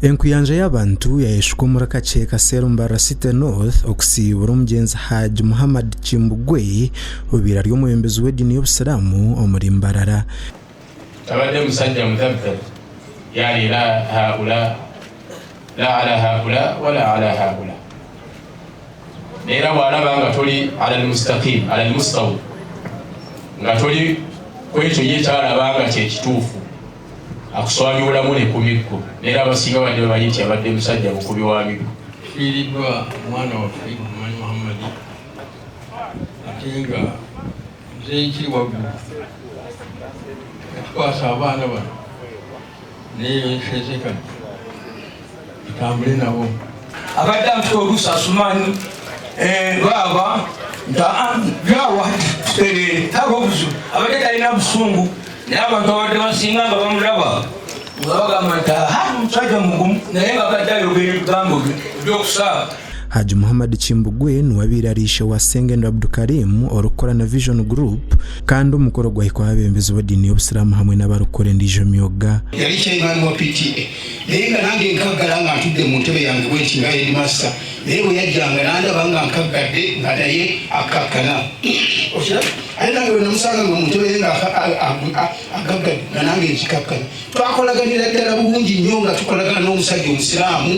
Enkuyanja y'abantu yayeshukwa muri akace ka Serumbara City North okusibura omugenzi Haji Muhammad Chimbugwe obira ry'omwembezi w'edini y'Obusiramu omuri Mbarara. Abadde musajja muthabbat yani la haula la ala haula wala ala haula. Era bw'alaba nga toli ala al-mustaqim ala al-mustawi nga toli kwekyo ye kyalaba nga kyekituufu akuswanyulamu ne kumikko era abasinga badde bayitya abadde musajja mukubi wa mikko. Fiiriddwa omwana waffe Muhammad Muhammad ate nga nze nkiri waggulu tukwasa abaana bano neyefeze kati tutambule nabo abadde amutwa oluusi Asumani baba gawa tagobuzu abadde talina busungu naye abantu abadde basinga nga bamulaba nga bagamba nti musajja mugumu naye nga badde ayogera ebigambo ebyokusaba. Haji Muhammad Chimbugwe nuwabiire arishe wa Sengendo Abdukarim orukora na Vision Group kandi omukoro gwahikwa abembezi b'edini y'Obusiramu hamwe n'abarukora endijo myoga. Yali chairman wa PTA naye nga nange nkaggala nga ntudde mu ntebe yange bw'eti nga headmaster naye bwe yajjanga nandaba nga nkaggadde nga naye akakkana ate nange bwe namusanga nga mu ntebe nga agaggadde nga nange nkikakkana. Twakolaganira ddala bulungi nnyo nga tukolagana n'omusajja Omusiraamu.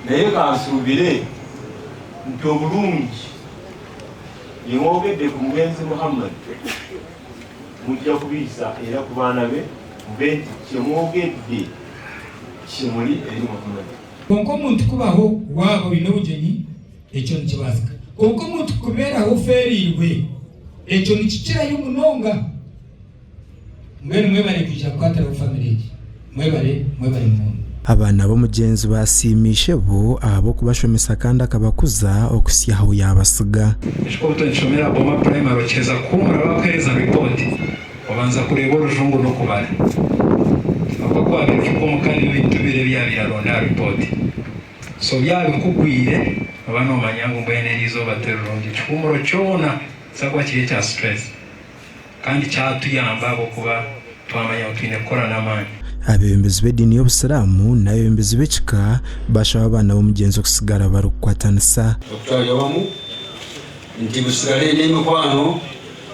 Naye kansuubire nti obulungi yewogedde ku mugenzi Muhammad mujja kubiyisa era ku baana be mube nti kyemwogedde kimuli eri Muhammad. Konko omuntu kubaho waabo bino obugenyi ekyo nikibasika konko omuntu kubeeraho feerirwe ekyo nikikirayo munonga. Mbwenu mwebale kuija kukwatira family egi mwebale munonga. Abaana b'omugenzi basiimishe bo abo kubashomesa kandi akabakuza okusyaho yabasiga. Ekikoto nshomera Boma Primary okeza kumura bakweza report obanza kureba oluzungu n'okubala okwakwata ekikomo kandi ebintu bire byalonda report so byabikugwire abana omanyangu mbwenerizo baterulungi ekikumuro kyona sagwa kiri kya stress kandi kyatuyamba abokuba twamanya otwine kukora n'amaanyi. Abembezi b'edini y'Obusiramu n'abembezi b'ekika bashaba abaana b'omugenzi okusigara barukukwatanisa. Okutwalira wamu nti busigale n'emikwano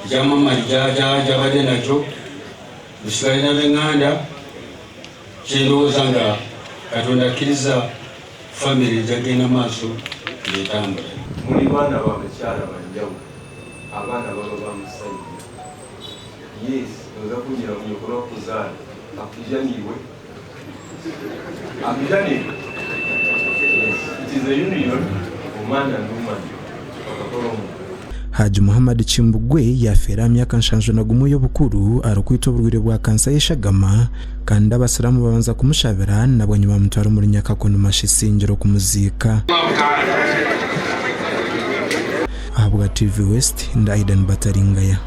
gya mama gy'abadde nakyo busigale n'ab'eŋŋanda kyendowooza nga Katonda akkiriza famire gyagenda maaso n'etambula. Muli baana b'abakyala banjawulo abaana baba bamusajja yes oza kunyira kunyokolo okuzaala akujaniwe it is a union woman and woman. Haji Muhammad Chimbugwe yafera myaka 71 y'obukuru arukwita oburwire bwa kansa y'eshagama kandi abasiramu babanza kumushabira nabwo nyuma mutwaro muri Nyakakono mashisingiro kumuziika. Ahabwa TV West nda Aidan Bataringaya.